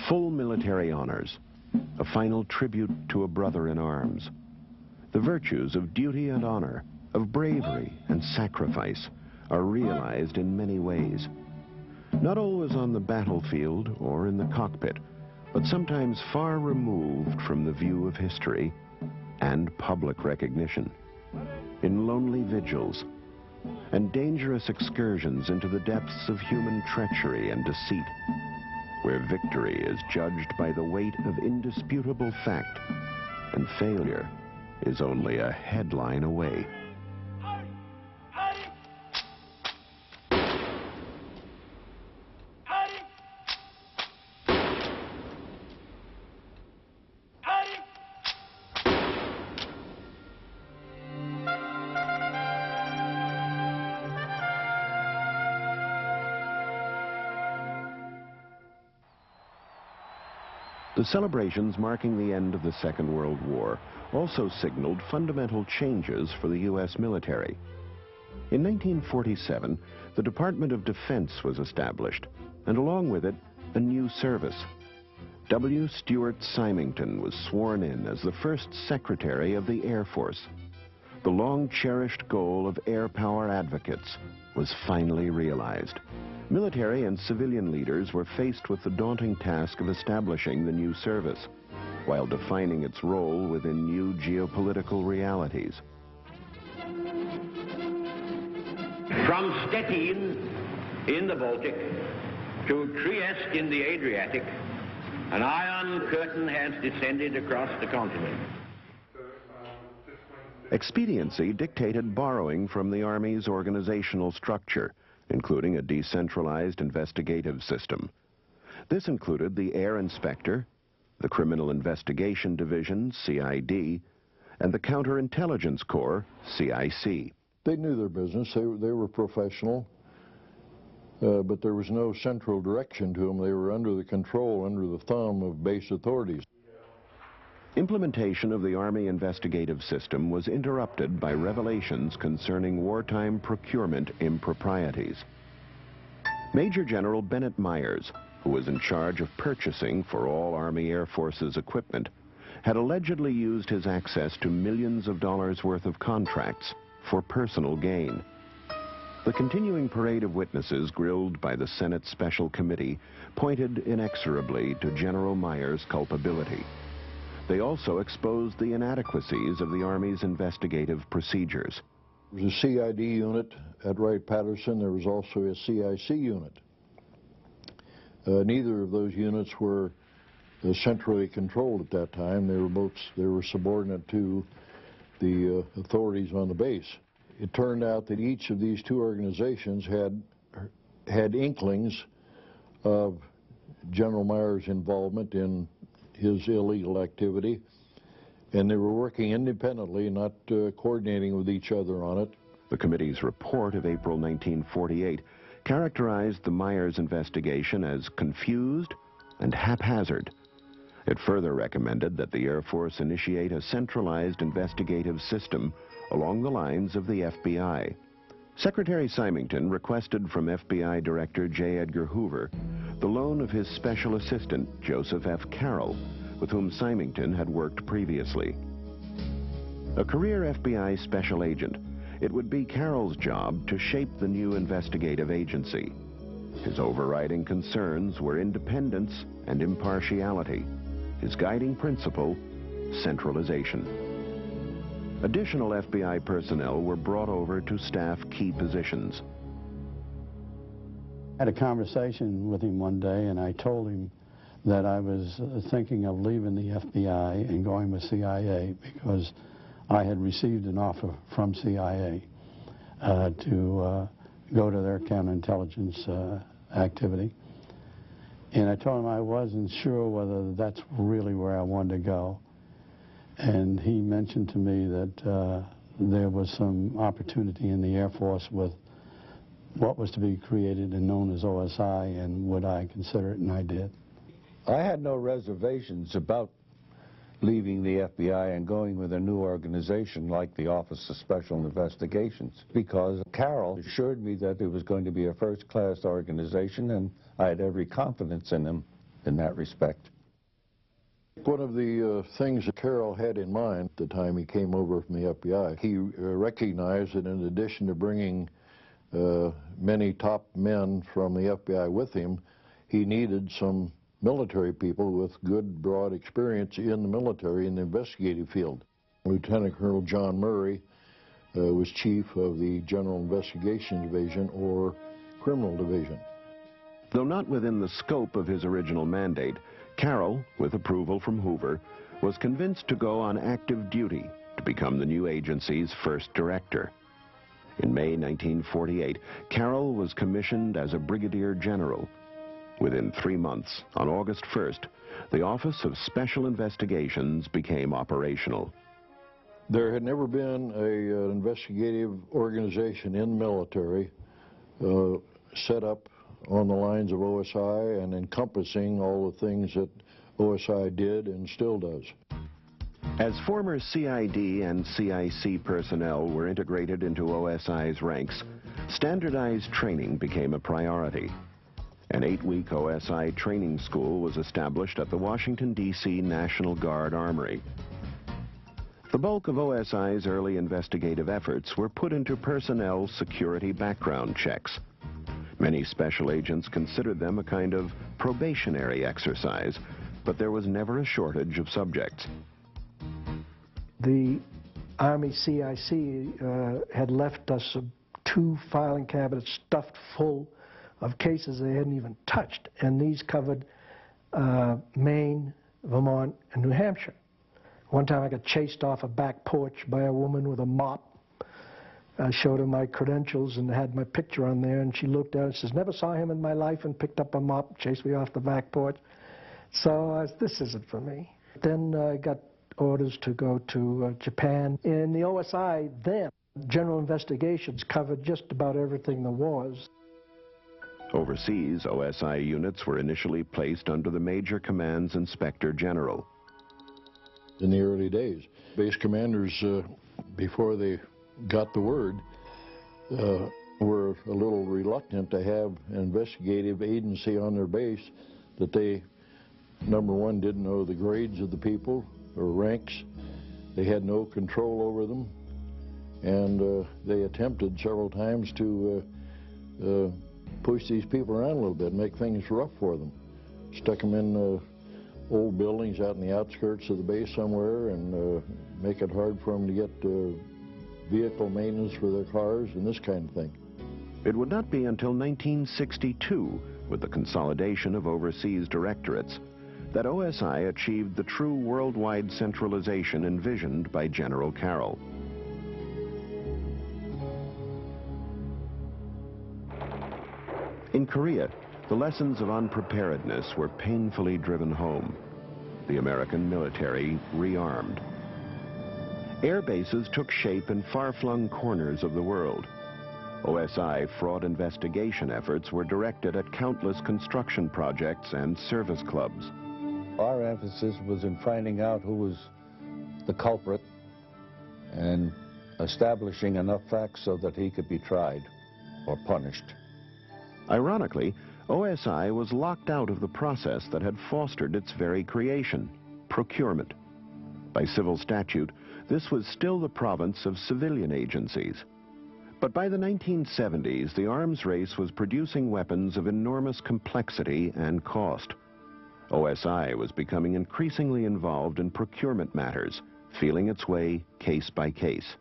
Full military honors, a final tribute to a brother in arms. The virtues of duty and honor, of bravery and sacrifice, are realized in many ways. Not always on the battlefield or in the cockpit, but sometimes far removed from the view of history and public recognition. In lonely vigils and dangerous excursions into the depths of human treachery and deceit, where victory is judged by the weight of indisputable fact and failure is only a headline away. The celebrations marking the end of the Second World War also signaled fundamental changes for the U.S. military. In 1947, the Department of Defense was established, and along with it, a new service. W. Stuart Symington was sworn in as the first Secretary of the Air Force. The long-cherished goal of air power advocates was finally realized. Military and civilian leaders were faced with the daunting task of establishing the new service, while defining its role within new geopolitical realities. From Stettin in the Baltic to Trieste in the Adriatic, an iron curtain has descended across the continent. Expediency dictated borrowing from the Army's organizational structure, including a decentralized investigative system. This included the Air Inspector, the Criminal Investigation Division, CID, and the Counterintelligence Corps, CIC. They knew their business. They were professional, but there was no central direction to them. They were under the control, under the thumb of base authorities. Implementation of the Army investigative system was interrupted by revelations concerning wartime procurement improprieties. Major General Bennett Myers, who was in charge of purchasing for all Army Air Force's equipment, had allegedly used his access to millions of dollars worth of contracts for personal gain. The continuing parade of witnesses grilled by the Senate Special Committee pointed inexorably to General Myers' culpability. They also exposed the inadequacies of the Army's investigative procedures. There was a CID unit at Wright-Patterson. There was also a CIC unit. Neither of those units were centrally controlled at that time. They were subordinate to the authorities on the base. It turned out that each of these two organizations had inklings of General Myers' involvement in his illegal activity, and they were working independently, not coordinating with each other on it. The committee's report of April 1948 characterized the Myers investigation as confused and haphazard. It further recommended that the Air Force initiate a centralized investigative system along the lines of the FBI. Secretary Symington requested from FBI Director J. Edgar Hoover the loan of his special assistant, Joseph F. Carroll, with whom Symington had worked previously. A career FBI special agent, it would be Carroll's job to shape the new investigative agency. His overriding concerns were independence and impartiality. His guiding principle, centralization. Additional FBI personnel were brought over to staff key positions. I had a conversation with him one day, and I told him that I was thinking of leaving the FBI and going with CIA because I had received an offer from CIA to go to their counterintelligence activity. And I told him I wasn't sure whether that's really where I wanted to go. And he mentioned to me that there was some opportunity in the Air Force with what was to be created and known as OSI, and would I consider it, and I did. I had no reservations about leaving the FBI and going with a new organization like the Office of Special Investigations, because Carroll assured me that it was going to be a first-class organization, and I had every confidence in him in that respect. One of the things that Carroll had in mind at the time he came over from the FBI, he recognized that in addition to bringing many top men from the FBI with him, he needed some military people with good, broad experience in the military in the investigative field. Lieutenant Colonel John Murray was chief of the General Investigation Division, or Criminal Division. Though not within the scope of his original mandate, Carroll, with approval from Hoover, was convinced to go on active duty to become the new agency's first director. In May 1948, Carroll was commissioned as a brigadier general. Within 3 months, on August 1st, the Office of Special Investigations became operational. There had never been an investigative organization in the military set up on the lines of OSI and encompassing all the things that OSI did and still does. As former CID and CIC personnel were integrated into OSI's ranks, standardized training became a priority. An 8-week OSI training school was established at the Washington, D.C. National Guard Armory. The bulk of OSI's early investigative efforts were put into personnel security background checks. Many special agents considered them a kind of probationary exercise, but there was never a shortage of subjects. The Army CIC had left us 2 filing cabinets stuffed full of cases they hadn't even touched, and these covered Maine, Vermont, and New Hampshire. One time I got chased off a back porch by a woman with a mop. I showed her my credentials and had my picture on there, and she looked at it and says, "Never saw him in my life," and picked up a mop, chased me off the back porch. So this isn't for me. Then I got orders to go to Japan. In the OSI then, general investigations covered just about everything there was. Overseas, OSI units were initially placed under the Major Command's Inspector General. In the early days, base commanders, before they got the word, were a little reluctant to have an investigative agency on their base that they, number one, didn't know the grades of the people or ranks. They had no control over them, and they attempted several times to push these people around a little bit, make things rough for them. Stuck them in old buildings out in the outskirts of the base somewhere, and make it hard for them to get vehicle maintenance for their cars and this kind of thing. It would not be until 1962, with the consolidation of overseas directorates, that OSI achieved the true worldwide centralization envisioned by General Carroll. In Korea, the lessons of unpreparedness were painfully driven home. The American military rearmed. Air bases took shape in far-flung corners of the world. OSI fraud investigation efforts were directed at countless construction projects and service clubs. Our emphasis was in finding out who was the culprit and establishing enough facts so that he could be tried or punished. Ironically, OSI was locked out of the process that had fostered its very creation, procurement. By civil statute, this was still the province of civilian agencies. But by the 1970s, the arms race was producing weapons of enormous complexity and cost. OSI was becoming increasingly involved in procurement matters, feeling its way case by case.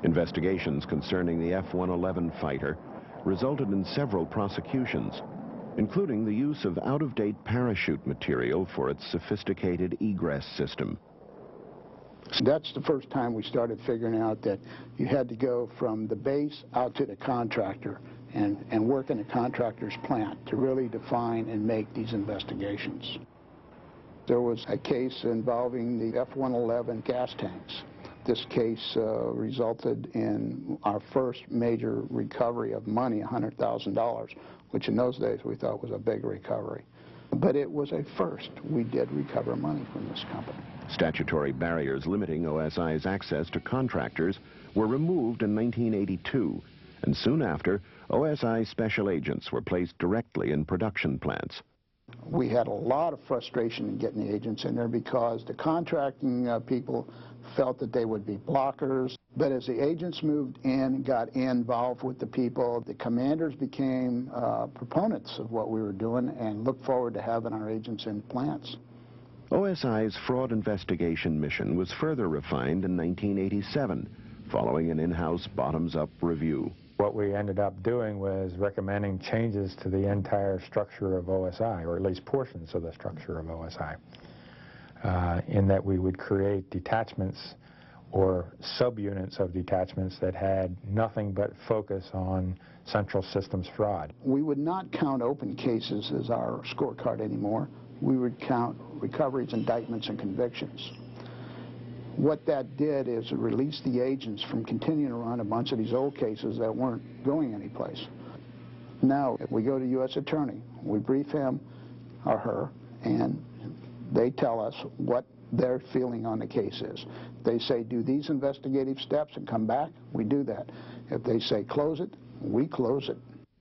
Investigations concerning the F-111 fighter resulted in several prosecutions, including the use of out-of-date parachute material for its sophisticated egress system. That's the first time we started figuring out that you had to go from the base out to the contractor and work in the contractor's plant to really define and make these investigations. There was a case involving the F-111 gas tanks. This case resulted in our first major recovery of money, $100,000, which in those days we thought was a big recovery. But it was a first. We did recover money from this company. Statutory barriers limiting OSI's access to contractors were removed in 1982, and soon after, OSI special agents were placed directly in production plants. We had a lot of frustration in getting the agents in there because the contracting people felt that they would be blockers. But as the agents moved in, got involved with the people, the commanders became proponents of what we were doing and looked forward to having our agents in plants. OSI's fraud investigation mission was further refined in 1987, following an in-house bottoms-up review. What we ended up doing was recommending changes to the entire structure of OSI, or at least portions of the structure of OSI, in that we would create detachments or subunits of detachments that had nothing but focus on central systems fraud. We would not count open cases as our scorecard anymore. We would count recoveries, indictments, and convictions. What that did is it released the agents from continuing to run a bunch of these old cases that weren't going anyplace. Now, if we go to U.S. Attorney, we brief him or her, and they tell us what their feeling on the case is. They say, do these investigative steps and come back, we do that. If they say close it, we close it.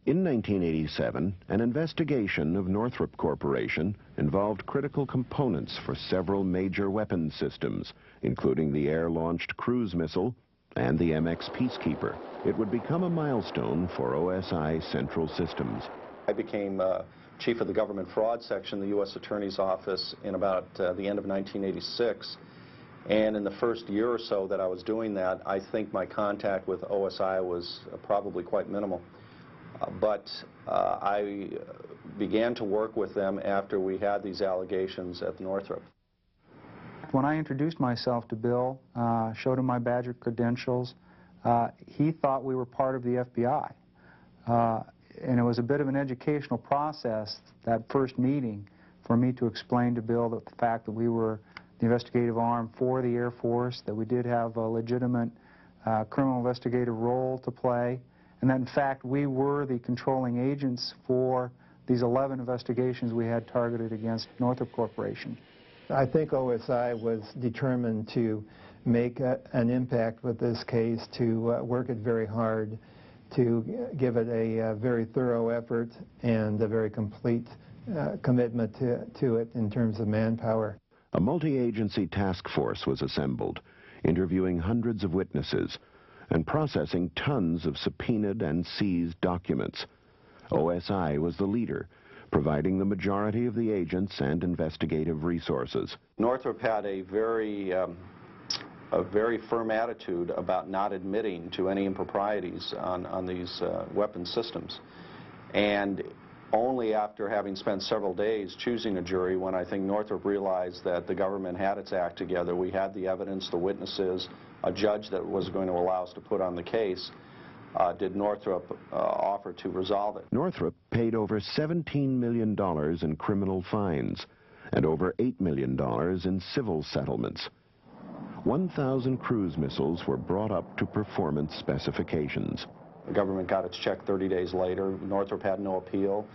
In 1987, an investigation of Northrop Corporation involved critical components for several major weapons systems, including the air-launched cruise missile and the MX Peacekeeper. It would become a milestone for OSI Central Systems. I became chief of the government fraud section, the U.S. Attorney's Office, in about the end of 1986. And in the first year or so that I was doing that, I think my contact with OSI was probably quite minimal. But I began to work with them after we had these allegations at Northrop. When I introduced myself to Bill, showed him my Badger credentials, he thought we were part of the FBI. And it was a bit of an educational process, that first meeting, for me to explain to Bill that the fact that we were the investigative arm for the Air Force, that we did have a legitimate criminal investigative role to play, and that in fact we were the controlling agents for these 11 investigations we had targeted against Northrop Corporation. I think OSI was determined to make an impact with this case, to work it very hard, to give it a very thorough effort and a very complete commitment to it in terms of manpower. A multi-agency task force was assembled, interviewing hundreds of witnesses and processing tons of subpoenaed and seized documents. OSI was the leader, providing the majority of the agents and investigative resources. Northrop had a very firm attitude about not admitting to any improprieties on these weapons systems. And only after having spent several days choosing a jury, when I think Northrop realized that the government had its act together, we had the evidence, the witnesses, a judge that was going to allow us to put on the case, did Northrop offer to resolve it. Northrop paid over $17 million in criminal fines and over $8 million in civil settlements. 1,000 cruise missiles were brought up to performance specifications. The government got its check 30 days later. Northrop had no appeal.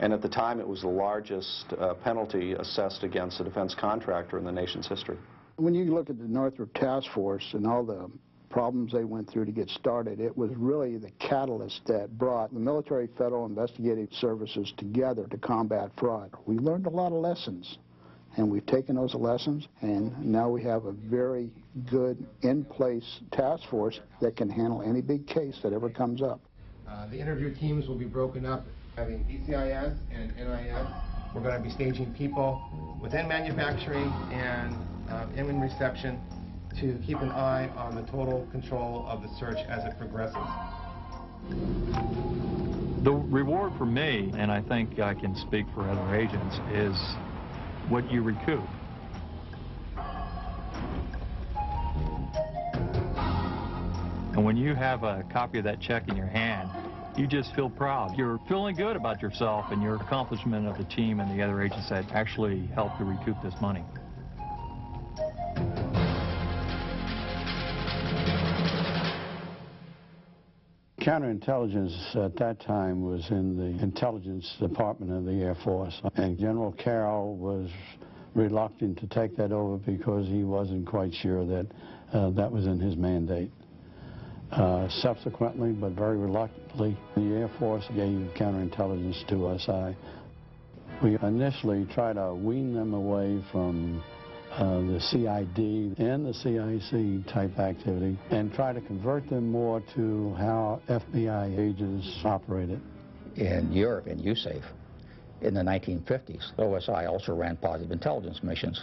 And at the time, it was the largest penalty assessed against a defense contractor in the nation's history. When you look at the Northrop Task Force and all the problems they went through to get started, it was really the catalyst that brought the military federal investigative services together to combat fraud. We learned a lot of lessons, and we've taken those lessons, and now we have a very good in-place task force that can handle any big case that ever comes up. The interview teams will be broken up, having NCIS and NIS. We're going to be staging people within manufacturing and in reception to keep an eye on the total control of the search as it progresses. The reward for me, and I think I can speak for other agents, is what you recoup. And when you have a copy of that check in your hand, you just feel proud. You're feeling good about yourself and your accomplishment of the team and the other agents that actually helped to recoup this money. Counterintelligence at that time was in the intelligence department of the Air Force, and General Carroll was reluctant to take that over because he wasn't quite sure that that was in his mandate. Subsequently, but very reluctantly, the Air Force gave counterintelligence to OSI. We initially tried to wean them away from the CID and the CIC type activity and try to convert them more to how FBI agents operated. In Europe, in USAFE, in the 1950s, OSI also ran positive intelligence missions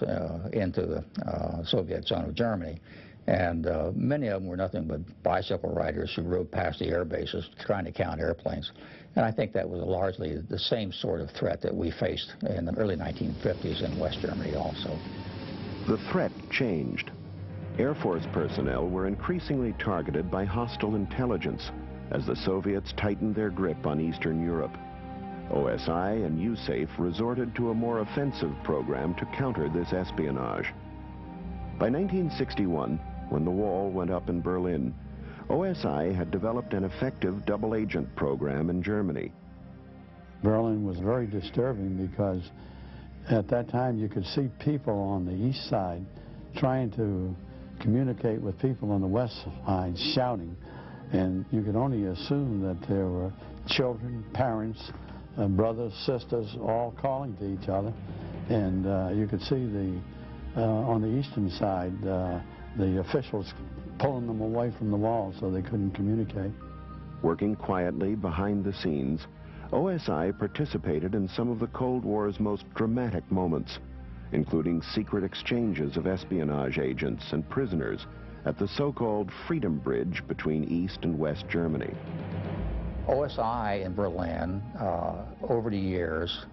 into the Soviet zone of Germany. And many of them were nothing but bicycle riders who rode past the air bases trying to count airplanes. And I think that was largely the same sort of threat that we faced in the early 1950s in West Germany also. The threat changed. Air Force personnel were increasingly targeted by hostile intelligence as the Soviets tightened their grip on Eastern Europe. OSI and USAFE resorted to a more offensive program to counter this espionage. By 1961, when the wall went up in Berlin, OSI had developed an effective double agent program in Germany. Berlin was very disturbing because at that time you could see people on the east side trying to communicate with people on the west side shouting, and you could only assume that there were children, parents, brothers, sisters, all calling to each other, and you could see on the eastern side the officials pulling them away from the wall so they couldn't communicate. Working quietly behind the scenes, OSI participated in some of the Cold War's most dramatic moments, including secret exchanges of espionage agents and prisoners at the so-called Freedom Bridge between East and West Germany. OSI in Berlin, over the years,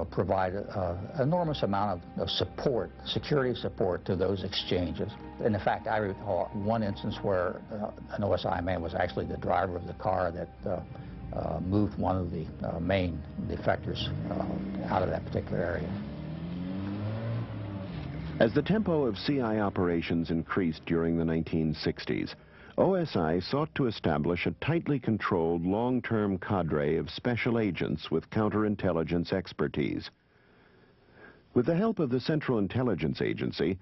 provided an enormous amount of support, security support to those exchanges. And in fact, I recall one instance where an OSI man was actually the driver of the car that moved one of the main defectors out of that particular area. As the tempo of CI operations increased during the 1960s, OSI sought to establish a tightly controlled long-term cadre of special agents with counterintelligence expertise. With the help of the Central Intelligence Agency,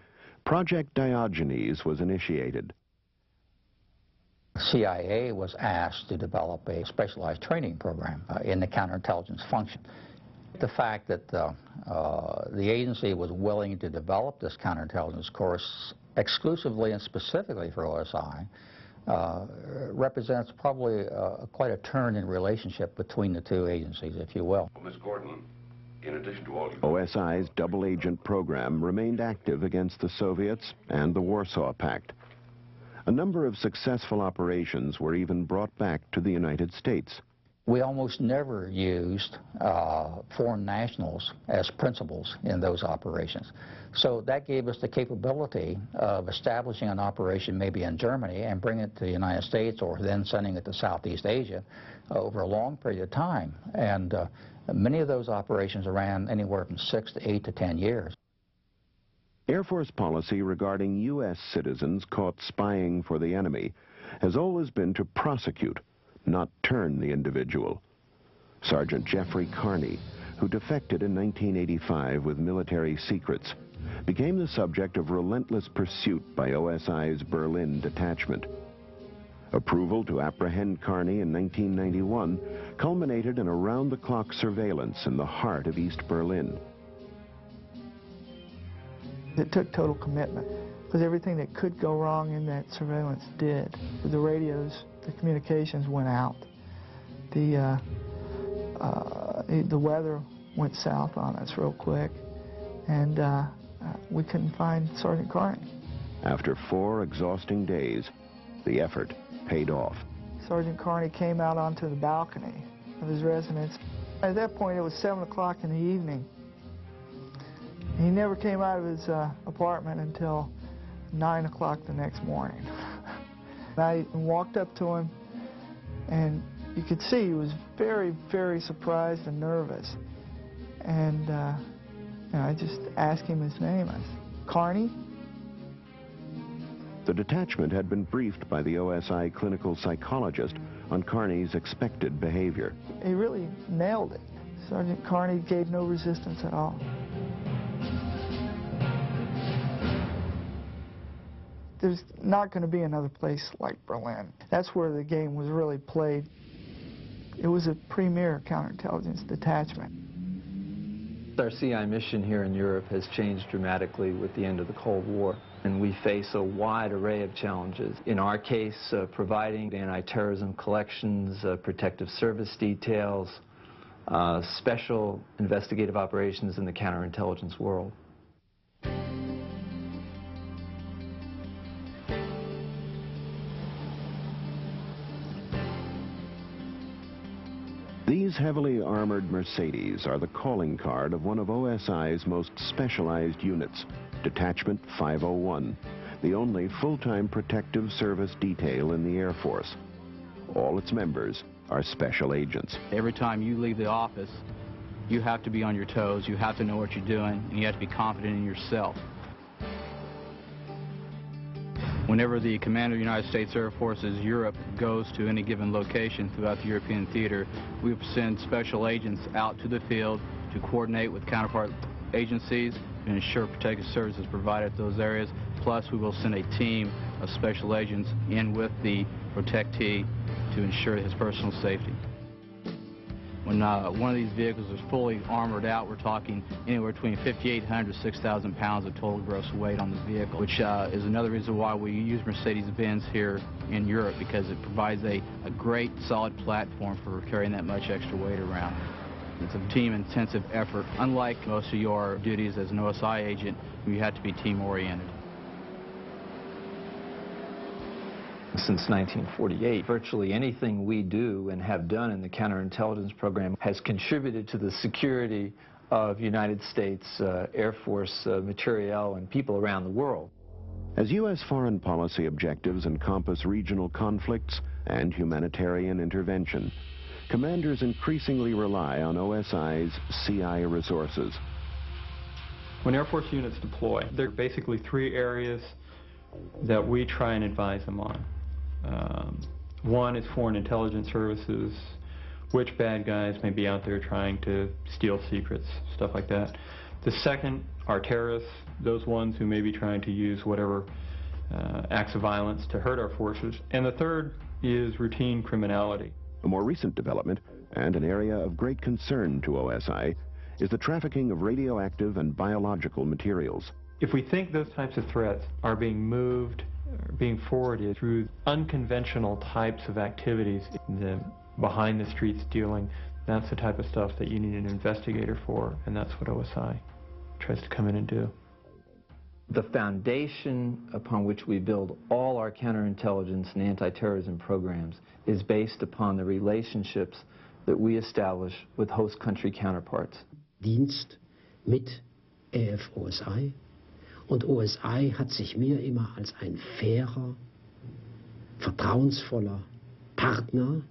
Project Diogenes was initiated. CIA was asked to develop a specialized training program in the counterintelligence function. The fact that the agency was willing to develop this counterintelligence course exclusively and specifically for OSI represents probably quite a turn in relationship between the two agencies, if you will. Well, Miss Gordon, in addition to all... OSI's double agent program remained active against the Soviets and the Warsaw Pact. A number of successful operations were even brought back to the United States. We almost never used foreign nationals as principals in those operations. So that gave us the capability of establishing an operation maybe in Germany and bringing it to the United States, or then sending it to Southeast Asia over a long period of time. And many of those operations ran anywhere from 6 to 8 to 10 years. Air Force policy regarding U.S. citizens caught spying for the enemy has always been to prosecute, not turn the individual. Sergeant Jeffrey Carney, who defected in 1985 with military secrets, became the subject of relentless pursuit by OSI's Berlin detachment. Approval to apprehend Carney in 1991 culminated in around-the-clock surveillance in the heart of East Berlin. It took total commitment, because everything that could go wrong in that surveillance did. The radios, the communications went out. The weather went south on us real quick, and we couldn't find Sergeant Carney. After 4 exhausting days, the effort paid off. Sergeant Carney came out onto the balcony of his residence. At that point, it was 7 o'clock in the evening. He never came out of his apartment until 9 o'clock the next morning. I walked up to him, and you could see he was very, very surprised and nervous. And I just asked him his name. I said, "Carney?" The detachment had been briefed by the OSI clinical psychologist on Carney's expected behavior. He really nailed it. Sergeant Carney gave no resistance at all. There's not going to be another place like Berlin. That's where the game was really played. It was a premier counterintelligence detachment. Our CI mission here in Europe has changed dramatically with the end of the Cold War, and we face a wide array of challenges. In our case, providing anti-terrorism collections, protective service details, special investigative operations in the counterintelligence world. These heavily armored Mercedes are the calling card of one of OSI's most specialized units, Detachment 501, the only full-time protective service detail in the Air Force. All its members are special agents. Every time you leave the office, you have to be on your toes, you have to know what you're doing, and you have to be confident in yourself. Whenever the Commander of the United States Air Forces Europe goes to any given location throughout the European theater, we send special agents out to the field to coordinate with counterpart agencies to ensure protective services provided at those areas. Plus, we will send a team of special agents in with the protectee to ensure his personal safety. When one of these vehicles is fully armored out, we're talking anywhere between 5,800 to 6,000 pounds of total gross weight on the vehicle, which is another reason why we use Mercedes-Benz here in Europe, because it provides a great solid platform for carrying that much extra weight around. It's a team-intensive effort. Unlike most of your duties as an OSI agent, you have to be team-oriented. Since 1948, virtually anything we do and have done in the counterintelligence program has contributed to the security of United States Air Force materiel and people around the world. As U.S. foreign policy objectives encompass regional conflicts and humanitarian intervention, commanders increasingly rely on OSI's CI resources. When Air Force units deploy, there are basically three areas that we try and advise them on. One is foreign intelligence services, which bad guys may be out there trying to steal secrets, stuff like that. The second are terrorists, those ones who may be trying to use whatever acts of violence to hurt our forces. And the third is routine criminality. A more recent development, and an area of great concern to OSI, is the trafficking of radioactive and biological materials. If we think those types of threats are being moved, being forwarded through unconventional types of activities, the behind-the-streets dealing, that's the type of stuff that you need an investigator for, and that's what OSI tries to come in and do. The foundation upon which we build all our counterintelligence and anti-terrorism programs is based upon the relationships that we establish with host country counterparts. Dienst mit AF-OSI. Und OSI hat sich mir immer als ein fairer, vertrauensvoller Partner.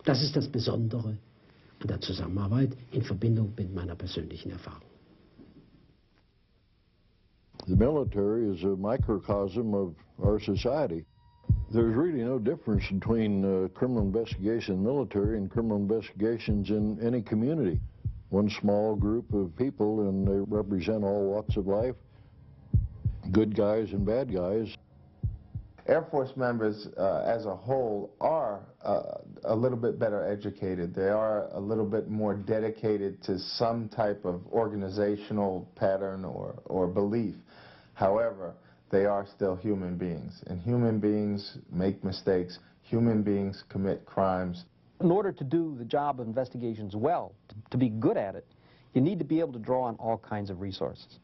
Das ist das Besondere an der Zusammenarbeit in Verbindung mit meiner persönlichen Erfahrung. The military is a microcosm of our society. There's really no difference between criminal investigation in the military and criminal investigations in any community. One small group of people, and they represent all walks of life, good guys and bad guys. Air Force members as a whole are a little bit better educated. They are a little bit more dedicated to some type of organizational pattern or belief. However, they are still human beings, and human beings make mistakes. Human beings commit crimes. In order to do the job of investigations well, to be good at it, you need to be able to draw on all kinds of resources.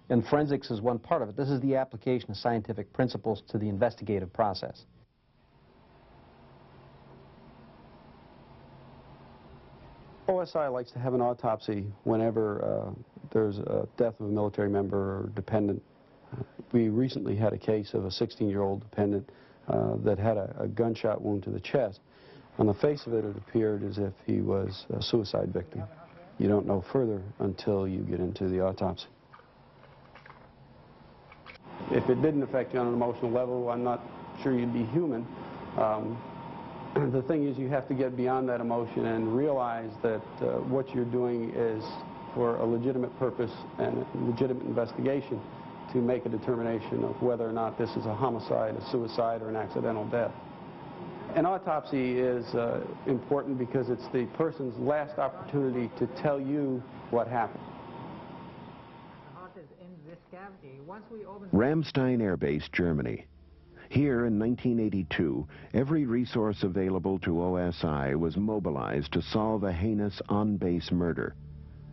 And forensics is one part of it. This is the application of scientific principles to the investigative process. OSI likes to have an autopsy whenever there's a death of a military member or dependent. We recently had a case of a 16-year-old dependent that had a gunshot wound to the chest. On the face of it, it appeared as if he was a suicide victim. You don't know further until you get into the autopsy. If it didn't affect you on an emotional level, I'm not sure you'd be human. The thing is, you have to get beyond that emotion and realize that what you're doing is for a legitimate purpose and a legitimate investigation to make a determination of whether or not this is a homicide, a suicide, or an accidental death. An autopsy is important because it's the person's last opportunity to tell you what happened. Ramstein Air Base, Germany. Here in 1982, every resource available to OSI was mobilized to solve a heinous on-base murder.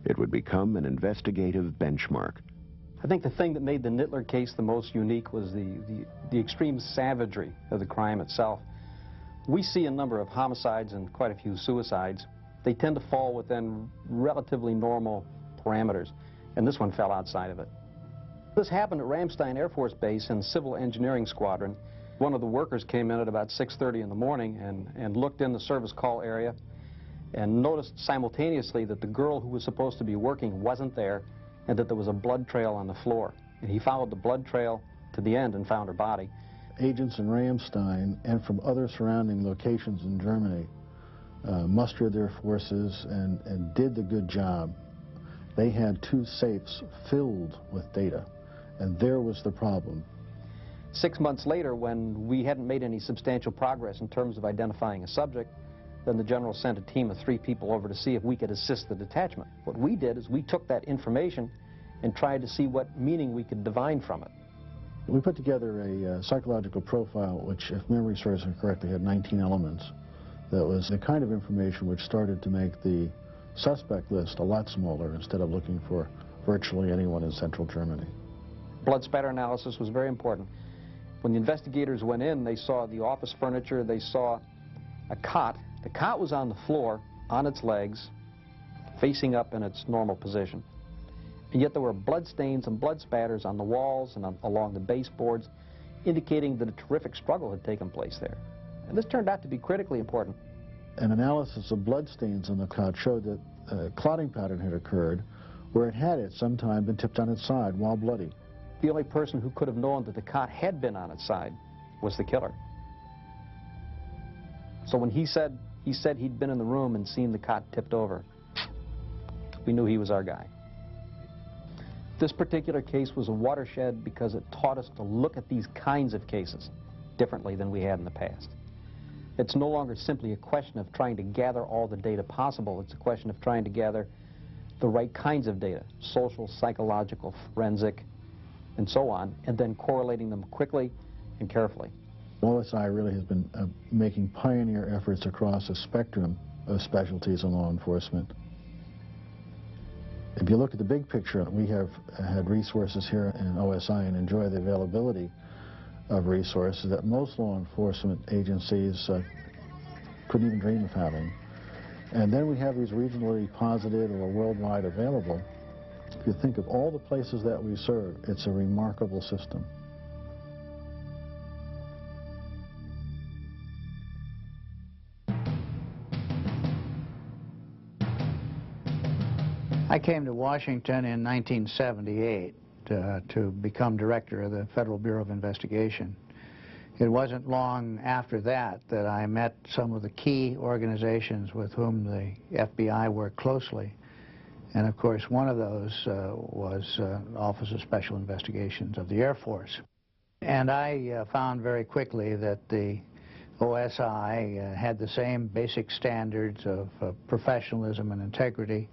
It would become an investigative benchmark. I think the thing that made the Nittler case the most unique was the extreme savagery of the crime itself. We see a number of homicides and quite a few suicides. They tend to fall within relatively normal parameters, and this one fell outside of it. This happened at Ramstein Air Force Base in the Civil Engineering Squadron. One of the workers came in at about 6:30 in the morning and looked in the service call area and noticed simultaneously that the girl who was supposed to be working wasn't there and that there was a blood trail on the floor. And he followed the blood trail to the end and found her body. Agents in Ramstein and from other surrounding locations in Germany mustered their forces and did the good job. They had 2 safes filled with data, and there was the problem. 6 months later, when we hadn't made any substantial progress in terms of identifying a subject, then the general sent a team of 3 people over to see if we could assist the detachment. What we did is we took that information and tried to see what meaning we could divine from it. We put together a psychological profile which, if memory serves me correctly, had 19 elements. That was the kind of information which started to make the suspect list a lot smaller instead of looking for virtually anyone in central Germany. Blood spatter analysis was very important. When the investigators went in, they saw the office furniture, they saw a cot. The cot was on the floor, on its legs, facing up in its normal position. And yet there were blood stains and blood spatters on the walls and along the baseboards, indicating that a terrific struggle had taken place there. And this turned out to be critically important. An analysis of blood stains on the cot showed that a clotting pattern had occurred where it had at some time been tipped on its side while bloody. The only person who could have known that the cot had been on its side was the killer. So when he said he'd been in the room and seen the cot tipped over, we knew he was our guy. This particular case was a watershed because it taught us to look at these kinds of cases differently than we had in the past. It's no longer simply a question of trying to gather all the data possible. It's a question of trying to gather the right kinds of data, social, psychological, forensic, and so on, and then correlating them quickly and carefully. OSI really has been making pioneer efforts across a spectrum of specialties in law enforcement. If you look at the big picture, we have had resources here in OSI and enjoy the availability of resources that most law enforcement agencies couldn't even dream of having. And then we have these regionally posited or worldwide available. If you think of all the places that we serve, it's a remarkable system. I came to Washington in 1978 to become director of the Federal Bureau of Investigation. It wasn't long after that that I met some of the key organizations with whom the FBI worked closely. And of course, one of those was Office of Special Investigations of the Air Force. And I found very quickly that the OSI had the same basic standards of professionalism and integrity.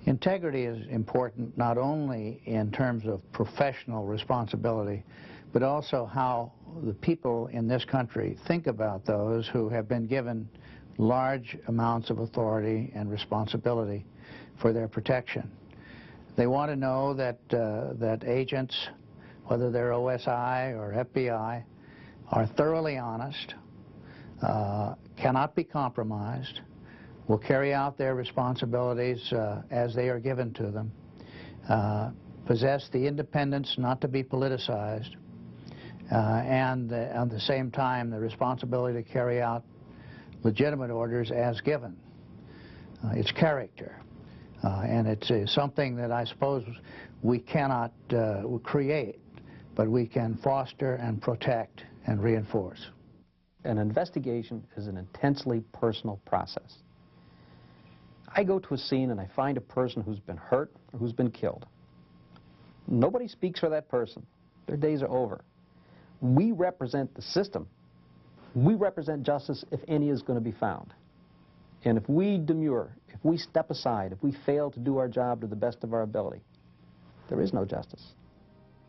Integrity is important not only in terms of professional responsibility, but also how the people in this country think about those who have been given large amounts of authority and responsibility for their protection. They want to know that, that agents, whether they're OSI or FBI, are thoroughly honest, cannot be compromised, will carry out their responsibilities as they are given to them, possess the independence not to be politicized, and at the same time the responsibility to carry out legitimate orders as given. It's character, and it's something that I suppose we cannot create, but we can foster and protect and reinforce. An investigation is an intensely personal process. I go to a scene and I find a person who's been hurt or who's been killed. Nobody speaks for that person. Their days are over. We represent the system, We represent justice if any is going to be found. And if we demur, if we step aside, if we fail to do our job to the best of our ability, there is no justice.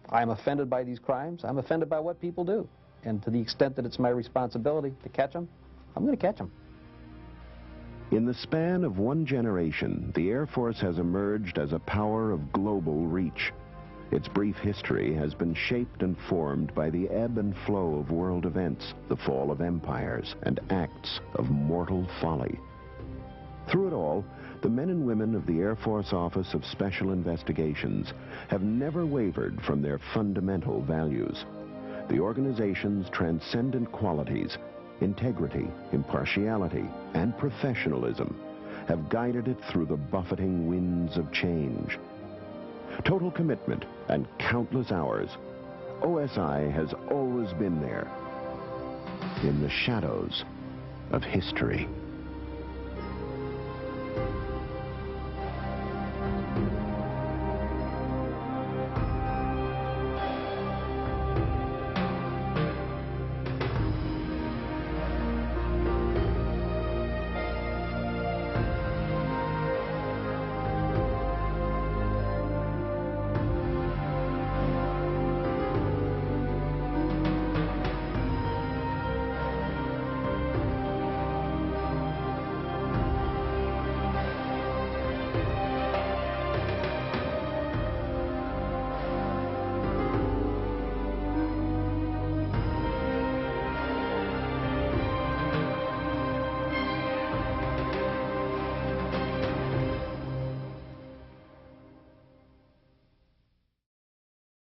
I'm offended by these crimes. I'm offended by what people do. And to the extent that it's my responsibility to catch them, I'm going to catch them. In the span of one generation, the Air Force has emerged as a power of global reach. Its brief history has been shaped and formed by the ebb and flow of world events, the fall of empires, and acts of mortal folly. Through it all, the men and women of the Air Force Office of Special Investigations have never wavered from their fundamental values. The organization's transcendent qualities, integrity, impartiality, and professionalism, have guided it through the buffeting winds of change. Total commitment and countless hours, OSI has always been there, in the shadows of history.